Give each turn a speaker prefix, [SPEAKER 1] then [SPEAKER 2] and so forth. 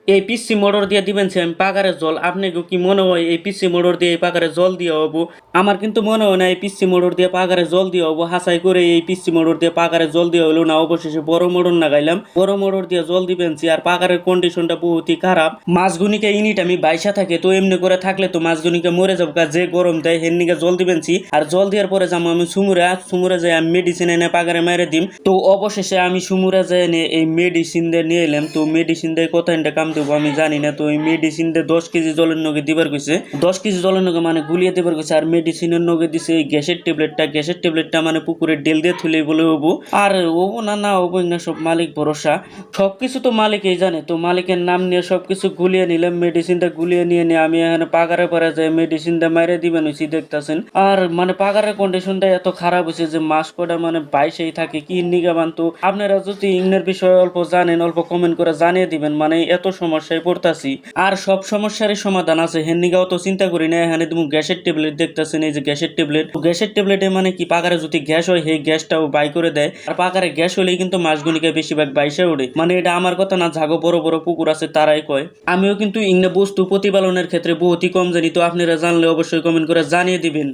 [SPEAKER 1] এই পিসি মোটর দিয়ে দিবেন সে আমি পাগারে জল, আপনি কি মনে হয় এই পিসি মোটর দিয়ে এই পাগারে জল দিয়ে হবো? আমার কিন্তু মনে হয় না এই পিসি মোটর দিয়ে পাগারে জল দিয়ে হবো। হাসাই করে এই পিসি মোটর দিয়ে পাগারে জল দিয়ে হলো না, অবশেষে বড় মোটর লাগাইলাম, বড় মোটর দিয়ে জল দিবেন আর পাগারের কন্ডিশনটা বহুতই খারাপ। মাছগুনিকে ইনিট আমি বাইসা থাকে, তো এমনি করে থাকলে তো মাছগুনিকে মরে যাবো, যে গরম দেয় হেননিকে জল দিবেন আর জল দেওয়ার পরে যাবো আমি সুমুরে যাই আমি মেডিসিন এনে পাগারে মেরে দিম। তো অবশেষে আমি সুমুরে যাই এনে এই মেডিসিন দিয়ে নিয়ে এলাম। তো মেডিসিন দিয়ে কত কাম দেবো আমি জানি না। তো এই মেডিসিন দিয়ে 10 কেজি জলের নগে দিবার কইছে, 10 কেজি জলের নগে মানে গুলিয়ে দিবার কইছে। আর মেডিসিনের নগে দিছে এই গ্যাসের টেবলেটটা মানে পুকুরে ডেল দিয়ে থুলে বলে হবো। আর ও না না হবো না, সব মালিক ভরসা, সবকিছু তো মালিকই জানে। তো মালিকের নাম নিয়ে সবকিছু গুলিয়ে নিলাম, মেডিসিনটা গুলিয়ে নিয়ে আমি এখানে পাগারে পরে যাই মেডিসিনটা মাইরে দিবেন হয়েছি দেখতেছেন। আর মানে পাগারের কন্ডিশনটা এত খারাপ হয়েছে যে মাস কটা মানে বাইশেই থাকে কি নিগাবান। তো আপনারা যদি ইংনের বিষয়ে অল্প জানেন অল্প কমেন্ট করে জানিয়ে দিবেন, মানে এত সমস্যায় পড়তাছি। আর সব সমস্যারই সমাধান আছে, হেননিগাও তো চিন্তা করি না। এখানে তুমি গ্যাসের ট্যাবলেট দেখতেছেন, এই যে গ্যাসের ট্যাবলেটে মানে কি পাগারে যদি গ্যাস হয় সেই গ্যাসটাও বাই করে দেয়। আর পাগারে গ্যাস হলেই কিন্তু মাছগুনিকে বেশিরভাগ বাইসে ওঠে। মানে এটা আমার কথা না, জাগো বড় বড় পুকুর আছে তারাই কয়। আমিও কিন্তু ইংনে বস্তু প্রতিপালনের ক্ষেত্রে বহুতই কম জানি। তো আপনারা জানলে অবশ্যই কমেন্ট করে জানিয়ে দিবেন।